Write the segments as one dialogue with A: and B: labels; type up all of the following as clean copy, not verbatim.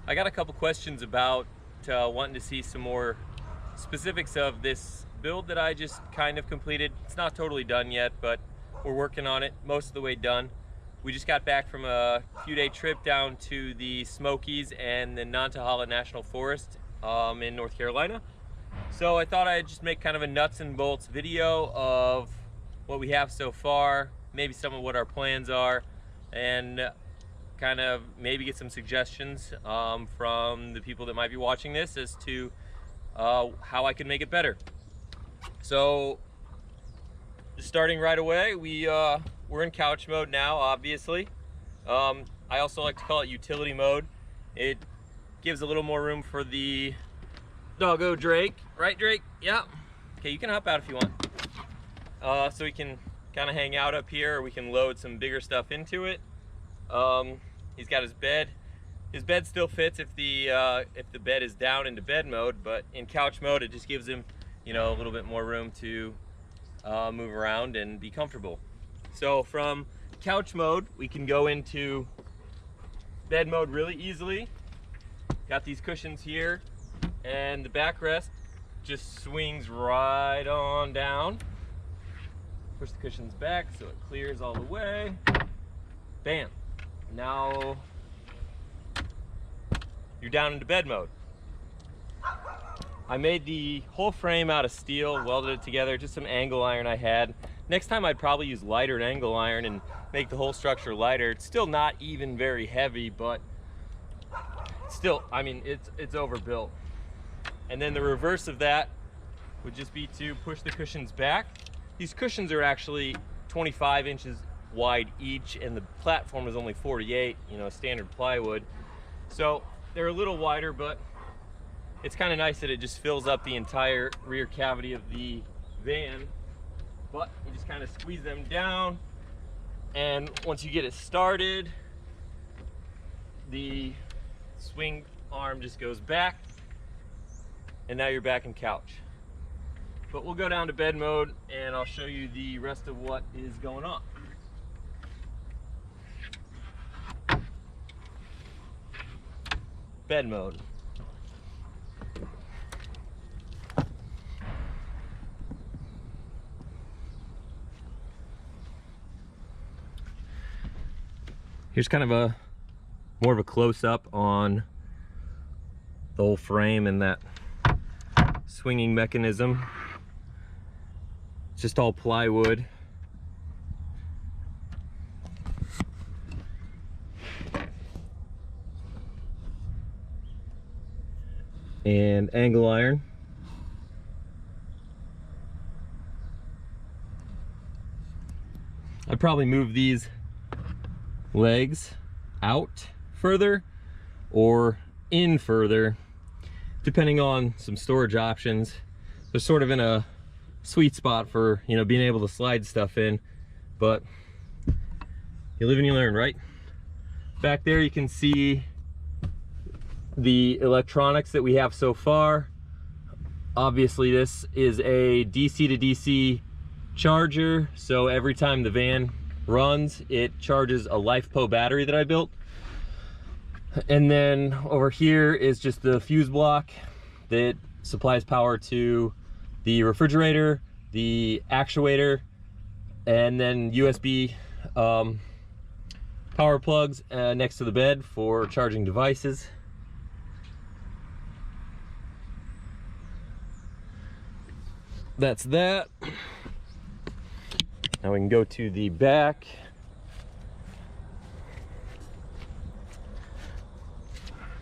A: I got a couple questions about wanting to see some more specifics of this build that I just kind of completed. It's not totally done yet, but we're working on it, most of the way done. We just got back from a few-day trip down to the Smokies and the Nantahala National Forest in North Carolina. So I thought I'd just make kind of a nuts and bolts video of what we have so far, maybe some of what our plans are, and kind of maybe get some suggestions from the people that might be watching this as to how I can make it better. So just starting right away, we're in couch mode now, obviously. I also like to call it utility mode. It gives a little more room for the doggo Drake. Right, Drake? Yeah. Okay, you can hop out if you want. So we can kind of hang out up here, or we can load some bigger stuff into it. He's got his bed. His bed still fits if the bed is down into bed mode, but in couch mode, it just gives him, you know, a little bit more room to move around and be comfortable. So from couch mode, we can go into bed mode really easily. Got these cushions here, and the backrest just swings right on down. Push the cushions back so it clears all the way. Bam. Now you're down into bed mode. I made the whole frame out of steel, welded it together, just some angle iron I had. Next time I'd probably use lighter angle iron and make the whole structure lighter. It's still not even very heavy, but still, I mean, it's overbuilt. And then the reverse of that would just be to push the cushions back. These cushions are actually 25 inches wide each, and the platform is only 48, you know, standard plywood. So they're a little wider, but it's kind of nice that it just fills up the entire rear cavity of the van. But you just kind of squeeze them down, and once you get it started, the swing arm just goes back, and now you're back in couch. But we'll go down to bed mode and I'll show you the rest of what is going on. Bed mode. Here's kind of a more of a close-up on the whole frame and that swinging mechanism. It's just all plywood. And angle iron. I'd probably move these legs out further or in further, depending on some storage options. They're sort of in a sweet spot for, you know, being able to slide stuff in, but you live and you learn, right? Back there you can see the electronics that we have so far. Obviously this is a DC to DC charger, so every time the van runs it charges a LiFePO battery that I built. And then over here is just the fuse block that supplies power to the refrigerator, the actuator, and then USB power plugs next to the bed for charging devices. That's that. Now we can go to the back.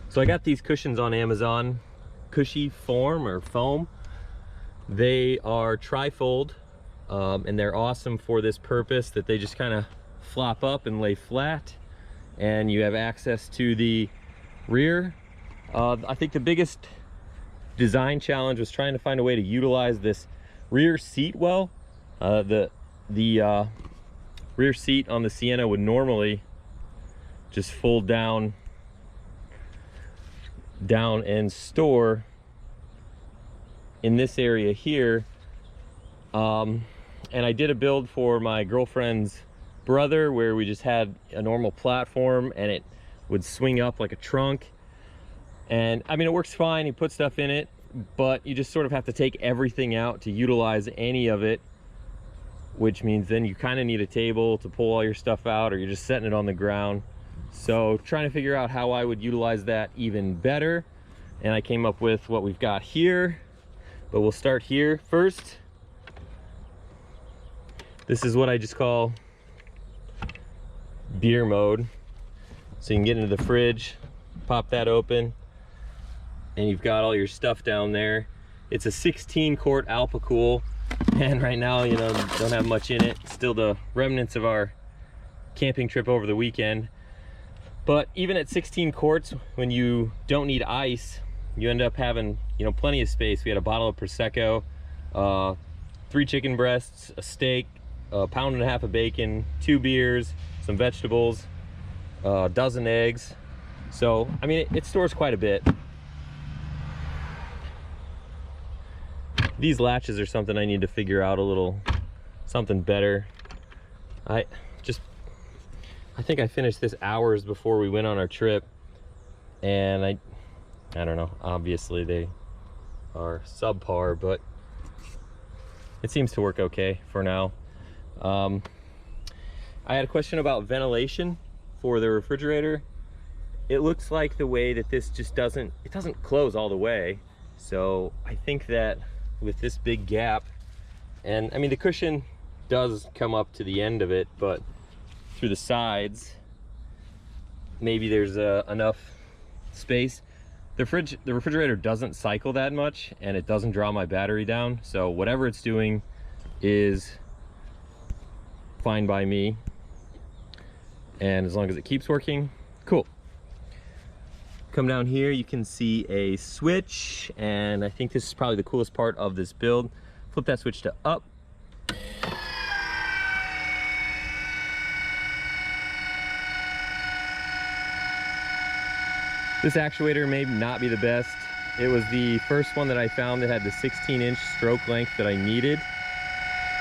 A: So I got these cushions on Amazon, Cushy Form or Foam. They are tri-fold, and they're awesome for this purpose, that they just kind of flop up and lay flat, and you have access to the rear. I think the biggest design challenge was trying to find a way to utilize this rear seat well. The rear seat on the Sienna would normally just fold down and store in this area here. And I did a build for my girlfriend's brother where we just had a normal platform and it would swing up like a trunk. And I mean, it works fine. You put stuff in it, but you just sort of have to take everything out to utilize any of it, which means then you kind of need a table to pull all your stuff out, or you're just setting it on the ground. So trying to figure out how I would utilize that even better. And I came up with what we've got here, but we'll start here first. This is what I just call beer mode. So you can get into the fridge, pop that open, and you've got all your stuff down there. It's a 16 quart Alpacool, and right now, you know, don't have much in it. Still the remnants of our camping trip over the weekend. But even at 16 quarts, when you don't need ice, you end up having, you know, plenty of space. We had a bottle of Prosecco, 3 chicken breasts, a steak, a pound and a half of bacon, 2 beers, some vegetables, a dozen eggs. So, I mean, it stores quite a bit. These latches are something I need to figure out a little, something better. I think I finished this hours before we went on our trip, and I don't know, obviously they are subpar, but it seems to work okay for now. I had a question about ventilation for the refrigerator. It looks like the way that this just doesn't close all the way. So I think that with this big gap, and I mean, the cushion does come up to the end of it, but through the sides, maybe there's enough space. The refrigerator doesn't cycle that much, and it doesn't draw my battery down. So whatever it's doing is fine by me. And as long as it keeps working, cool. Come down here, you can see a switch, and I think this is probably the coolest part of this build. Flip that switch to up. This actuator may not be the best. It was the first one that I found that had the 16-inch stroke length that I needed.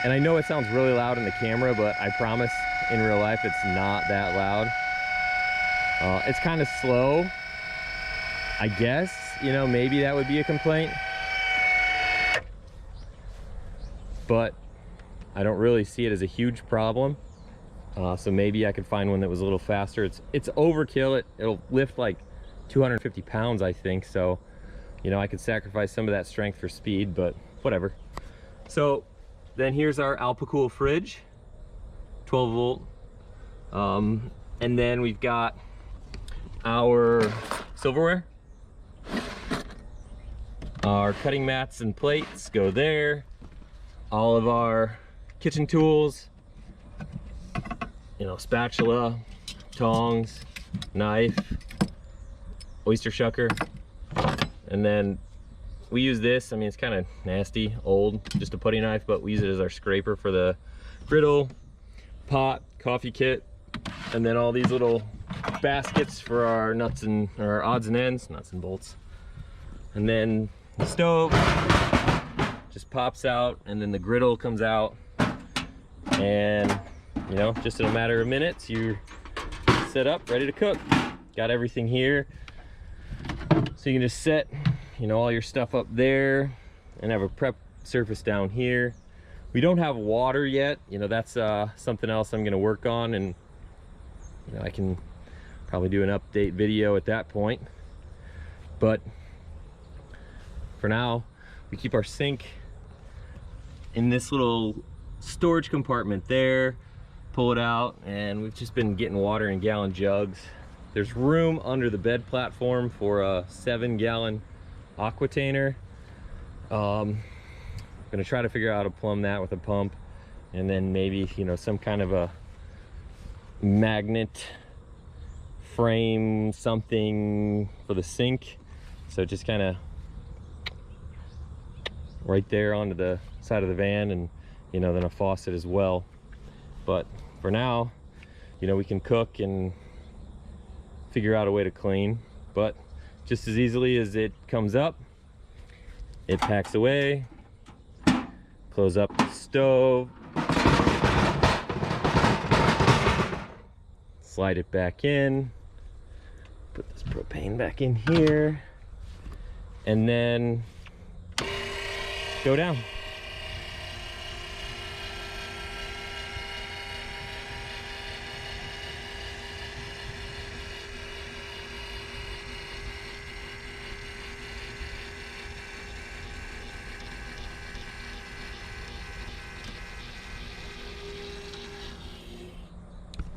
A: And I know it sounds really loud in the camera, but I promise in real life it's not that loud. It's kind of slow, I guess. You know, maybe that would be a complaint. But I don't really see it as a huge problem. So maybe I could find one that was a little faster. It's overkill. It'll lift like 250 pounds, I think. So, you know, I could sacrifice some of that strength for speed, but whatever. So then here's our Alpacool fridge, 12 volt. And then we've got our silverware. Our cutting mats and plates go there. All of our kitchen tools, you know, spatula, tongs, knife, oyster shucker. And then we use this, I mean, it's kind of nasty, old, just a putty knife, but we use it as our scraper for the griddle, pot, coffee kit, and then all these little baskets for our nuts and our odds and ends, nuts and bolts. And then the stove just pops out, and then the griddle comes out, and you know, just in a matter of minutes, you're set up, ready to cook. Got everything here. So you can just set, you know, all your stuff up there and have a prep surface down here. We don't have water yet. You know, that's something else I'm gonna work on, and you know, I can probably do an update video at that point. But for now, we keep our sink in this little storage compartment there. Pull it out, and we've just been getting water in gallon jugs. There's room under the bed platform for a 7-gallon Aquatainer. I'm gonna try to figure out how to plumb that with a pump, and then maybe, you know, some kind of a magnet frame, something for the sink. So just kind of right there onto the side of the van, and you know, then a faucet as well. But for now, you know, we can cook and figure out a way to clean. But just as easily as it comes up, it packs away. Close up the stove, slide it back in, put this propane back in here, and then go down.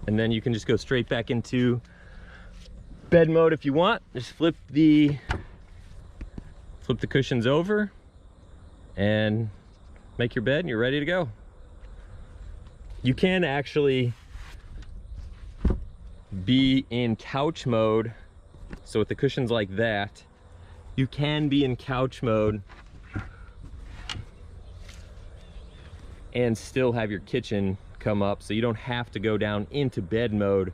A: And then you can just go straight back into bed mode if you want. Just flip the cushions over and make your bed and you're ready to go. You can actually be in couch mode. So with the cushions like that, you can be in couch mode and still have your kitchen come up, so you don't have to go down into bed mode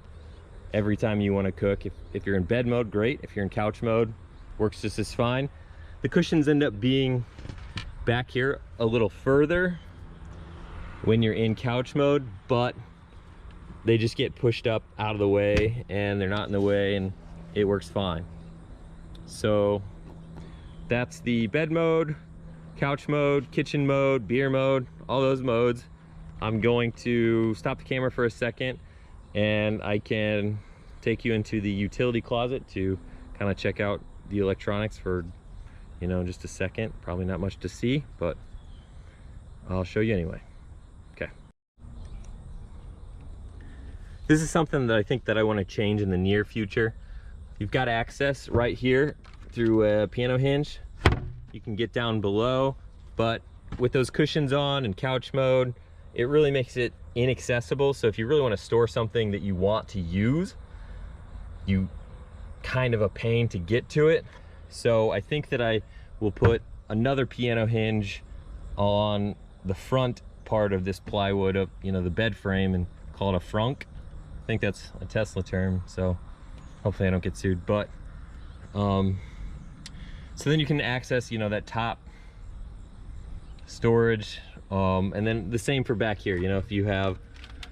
A: every time you want to cook. If you're in bed mode, great. If you're in couch mode, works just as fine. The cushions end up being back here a little further when you're in couch mode, but they just get pushed up out of the way and they're not in the way, and it works fine. So that's the bed mode, couch mode, kitchen mode, beer mode, all those modes. I'm going to stop the camera for a second and I can take you into the utility closet to kind of check out the electronics for, you know, just a second. Probably not much to see, but I'll show you anyway. Okay. This is something that I think that I want to change in the near future. You've got access right here through a piano hinge. You can get down below, but with those cushions on and couch mode, it really makes it inaccessible. So if you really want to store something that you want to use, you kind of a pain to get to it. So I think that I will put another piano hinge on the front part of this plywood of, you know, the bed frame, and call it a frunk. I think that's a Tesla term, so hopefully I don't get sued. But so then you can access, you know, that top storage, and then the same for back here. You know, if you have,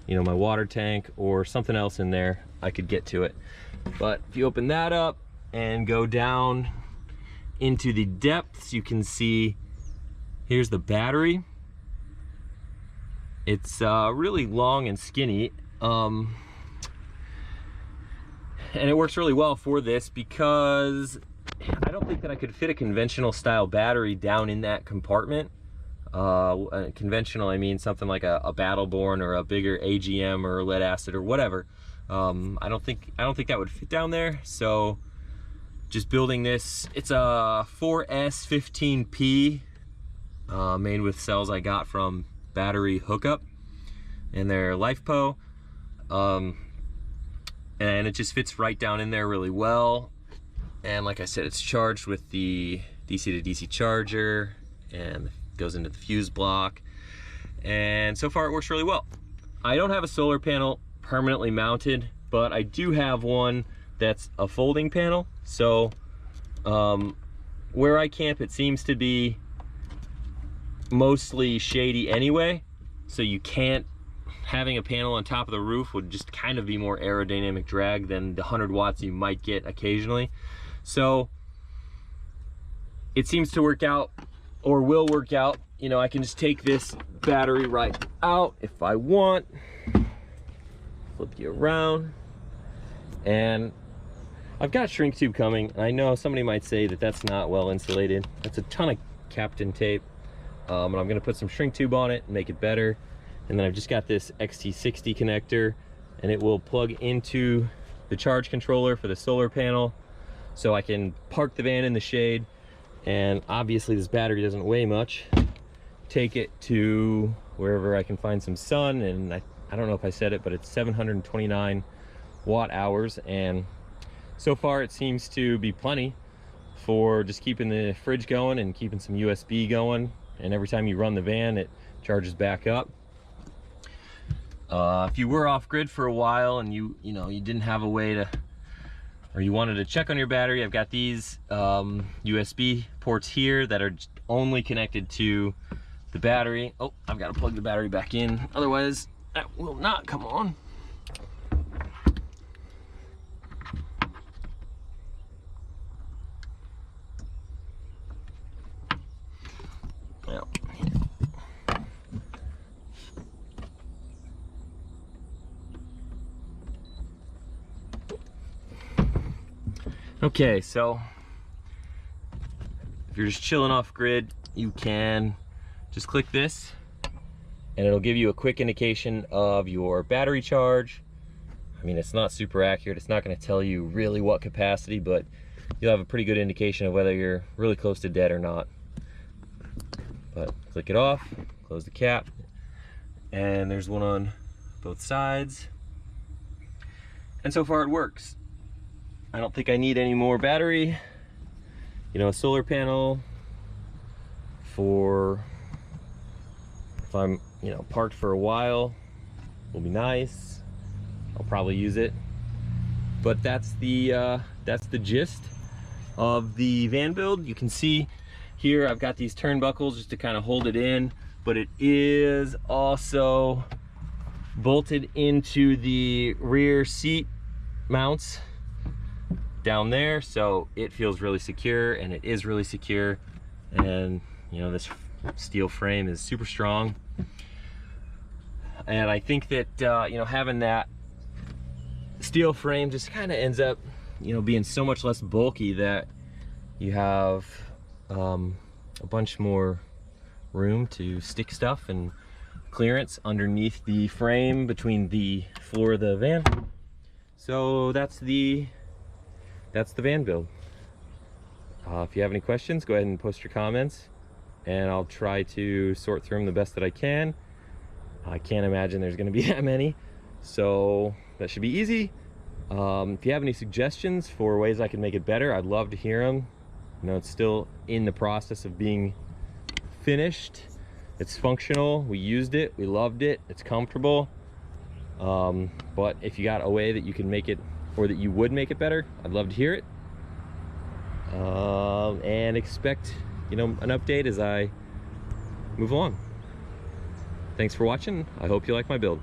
A: you know, my water tank or something else in there, I could get to it. But if you open that up and go down into the depths, you can see here's the battery. It's really long and skinny, and it works really well for this because I don't think that I could fit a conventional style battery down in that compartment. Conventional, I mean something like a Battleborn or a bigger AGM or lead acid or whatever. I don't think that would fit down there. So just building this, it's a 4S15P, made with cells I got from Battery Hookup, and they're LifePo, and it just fits right down in there really well. And like I said, it's charged with the DC to DC charger and goes into the fuse block, and so far it works really well. I don't have a solar panel permanently mounted, but I do have one that's a folding panel. So where I camp, it seems to be mostly shady anyway, so you can't, having a panel on top of the roof would just kind of be more aerodynamic drag than the 100 watts you might get occasionally. So it seems to work out, or will work out. You know, I can just take this battery right out if I want, flip you around, and I've got shrink tube coming. I know somebody might say that that's not well insulated. That's a ton of Captain tape, and I'm gonna put some shrink tube on it and make it better. And then I've just got this XT60 connector, and it will plug into the charge controller for the solar panel, so I can park the van in the shade. And obviously this battery doesn't weigh much. Take it to wherever I can find some sun, and I don't know if I said it, but it's 729 watt hours, and so far it seems to be plenty for just keeping the fridge going and keeping some USB going, and every time you run the van it charges back up. If you were off grid for a while and you didn't have a way to, or you wanted to check on your battery, I've got these USB ports here that are only connected to the battery. Oh, I've got to plug the battery back in, otherwise that will not come on. Well, okay, so if you're just chilling off grid, you can just click this and it'll give you a quick indication of your battery charge. I mean, it's not super accurate. It's not going to tell you really what capacity, but you'll have a pretty good indication of whether you're really close to dead or not. But click it off, close the cap, and there's one on both sides. And so far it works. I don't think I need any more battery. You know, a solar panel for if I'm, you know, parked for a while will be nice. I'll probably use it. But that's the gist of the van build. You can see here I've got these turnbuckles just to kind of hold it in, but it is also bolted into the rear seat mounts down there, so it feels really secure, and it is really secure. And you know, this steel frame is super strong, and I think that you know, having that steel frame just kind of ends up, you know, being so much less bulky that you have a bunch more room to stick stuff and clearance underneath the frame between the floor of the van. So that's the van build. If you have any questions, go ahead and post your comments, and I'll try to sort through them the best that I can. I can't imagine there's going to be that many, so that should be easy. If you have any suggestions for ways I can make it better, I'd love to hear them. You know, it's still in the process of being finished. It's functional. We used it. We loved it. It's comfortable. But if you got a way that you can make it, or that you would make it better, I'd love to hear it. And expect, you know, an update as I move along. Thanks for watching. I hope you like my build.